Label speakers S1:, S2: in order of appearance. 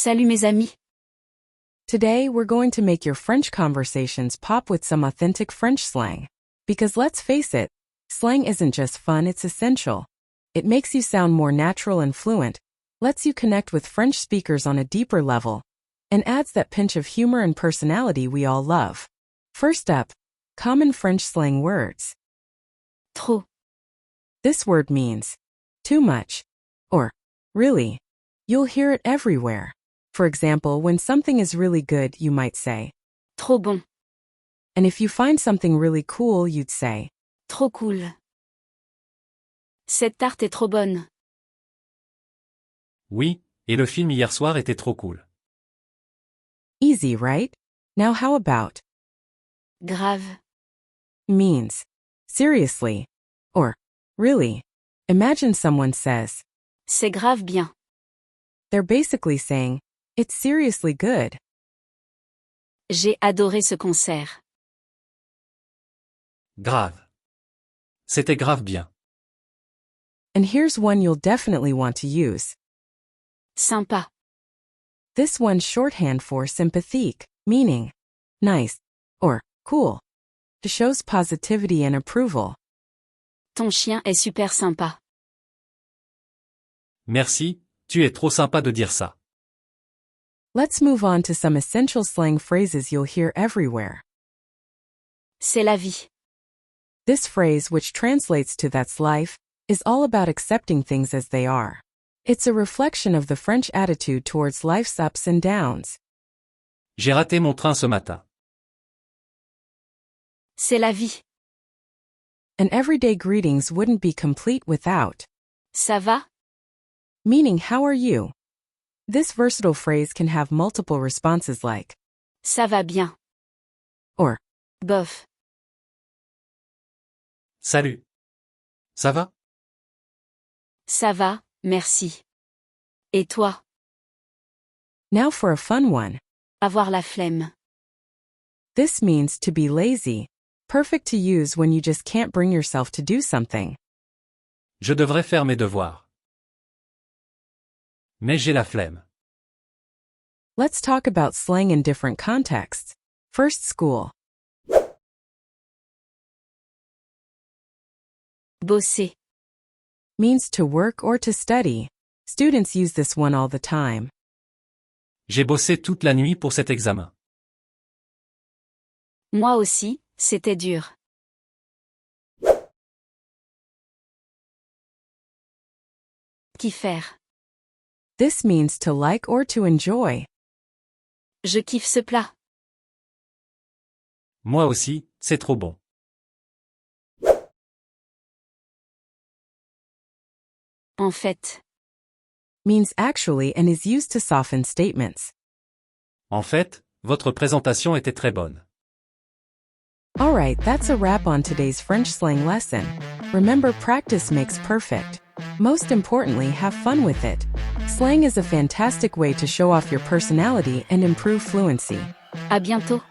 S1: Salut mes amis.
S2: Today we're going to make your French conversations pop with some authentic French slang. Because let's face it, slang isn't just fun, it's essential. It makes you sound more natural and fluent, lets you connect with French speakers on a deeper level, and adds that pinch of humor and personality we all love. First up, common French slang words.
S1: Trop.
S2: This word means too much, or really. You'll hear it everywhere. For example, when something is really good, you might say,
S1: Trop bon.
S2: and if you find something really cool, you'd say,
S1: Trop cool. Cette tarte est trop bonne.
S3: Oui, et le film hier soir était trop cool.
S2: easy, right? Now how about
S1: Grave.
S2: means seriously, or really. Imagine someone says,
S1: C'est grave bien.
S2: they're basically saying, it's seriously good.
S1: J'ai adoré ce concert.
S3: Grave. C'était grave bien.
S2: And here's one you'll definitely want to use.
S1: Sympa.
S2: This one's shorthand for sympathique, meaning nice or cool. It shows positivity and approval.
S1: Ton chien est super sympa.
S3: Merci, tu es trop sympa de dire ça.
S2: Let's move on to some essential slang phrases you'll hear everywhere.
S1: C'est la vie.
S2: This phrase, which translates to that's life, is all about accepting things as they are. It's a reflection of the French attitude towards life's ups and downs.
S3: J'ai raté mon train ce matin.
S1: C'est la vie.
S2: And everyday greetings wouldn't be complete without
S1: Ça va?
S2: meaning how are you? This versatile phrase can have multiple responses like
S1: Ça va bien.
S2: or
S1: Bof.
S3: Salut. Ça va?
S1: Ça va, merci. Et toi?
S2: now for a fun one.
S1: Avoir la flemme.
S2: This means to be lazy, perfect to use when you just can't bring yourself to do something.
S3: Je devrais faire mes devoirs. Mais j'ai la flemme.
S2: Let's talk about slang in different contexts. First, school.
S1: Bosser.
S2: Means to work or to study. Students use this one all the time.
S3: J'ai bossé toute la nuit pour cet examen.
S1: Moi aussi, c'était dur. Kiffer.
S2: This means to like or to enjoy.
S1: Je kiffe ce plat.
S3: Moi aussi, c'est trop bon.
S1: En fait.
S2: Means actually and is used to soften statements.
S3: En fait, votre présentation était très bonne.
S2: Alright, that's a wrap on today's French slang lesson. Remember, practice makes perfect. Most importantly, have fun with it. Slang is a fantastic way to show off your personality and improve fluency.
S1: À bientôt.